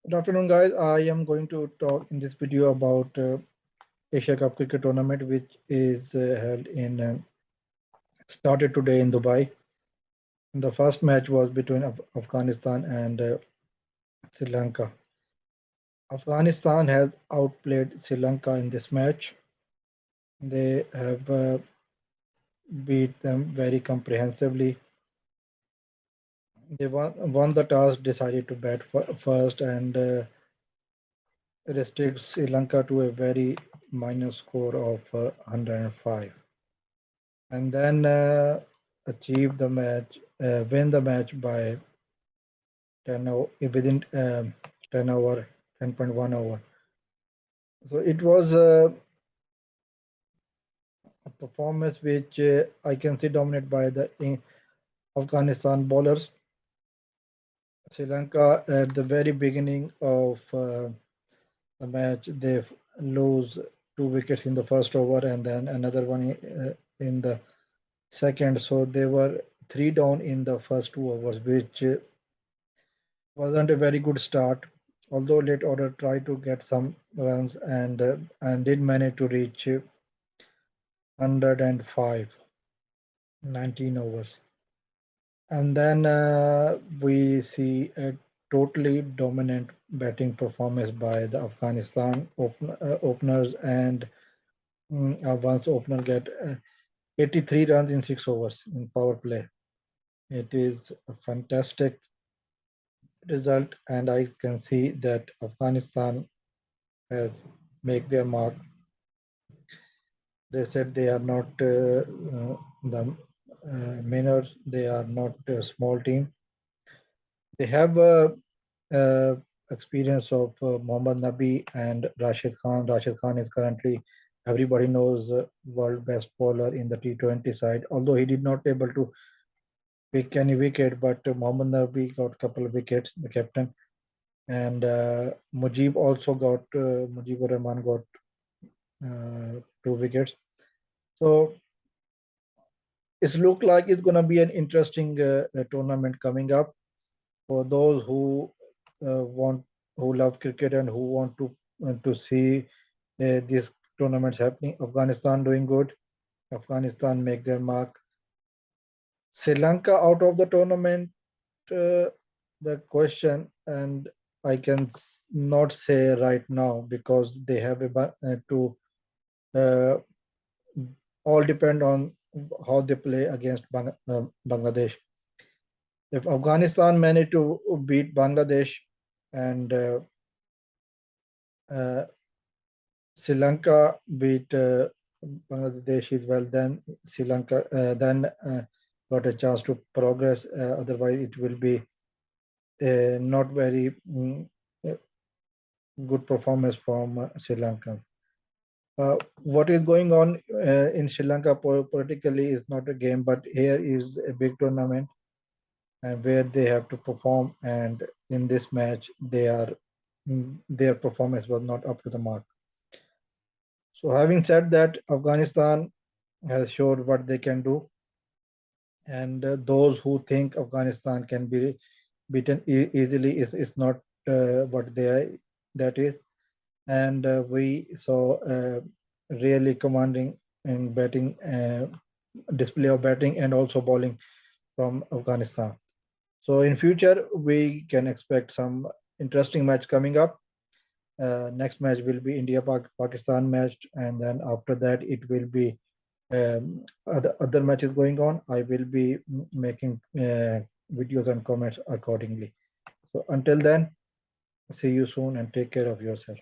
Good afternoon, guys. I am going to talk in this video about Asia Cup cricket tournament, which is held in started today in Dubai. The first match was between Afghanistan and Sri Lanka. Afghanistan has outplayed Sri Lanka in this match. They have beat them very comprehensively. They won the toss, decided to bat first, and restricts Sri Lanka to a very minor score of 105. And then achieve the match, win the match by 10 within 10 over, 10.1 over. So it was a performance which I can see dominated by the Afghanistan bowlers. Sri Lanka at the very beginning of the match, they lose 2 wickets in the first over and then another one in the second. So they were 3 down in the first 2 overs, which wasn't a very good start. Although late order tried to get some runs and did manage to reach 105, 19 overs. And then we see a totally dominant batting performance by the Afghanistan openers, and once opener get 83 runs in 6 overs in power play. It is a fantastic result, and I can see that Afghanistan has make their mark. They said they are not the minors, they are not a small team. They have experience of Mohammad Nabi and Rashid Khan. Rashid Khan is currently, everybody knows, world best bowler in the T20 side. Although he did not able to pick any wicket, but Mohammad Nabi got a couple of wickets, the captain. And Mujibur Rahman got 2 wickets. So it's look like it's going to be an interesting tournament coming up for those who love cricket and who want to see these tournaments happening. Afghanistan doing good. Afghanistan make their mark. Sri Lanka out of the tournament. Uh, the question, and I can not say right now because they have to uh, all depend on how they play against Bangladesh. If Afghanistan manage to beat Bangladesh and uh, Sri Lanka beat Bangladesh as well, then Sri Lanka got a chance to progress. Otherwise, it will be not very uh, good performance from Sri Lankans. What is going on in Sri Lanka politically is not a game, but here is a big tournament and where they have to perform. And in this match, their performance was not up to the mark. So, having said that, Afghanistan has showed what they can do, and those who think Afghanistan can be beaten easily is not what that is. And we saw really commanding in batting display of batting and also bowling from Afghanistan. So in future we can expect some interesting match coming up. Next match will be India Pakistan match, and then after that it will be other matches going on. I will be making videos and comments accordingly. So until then, see you soon and take care of yourself.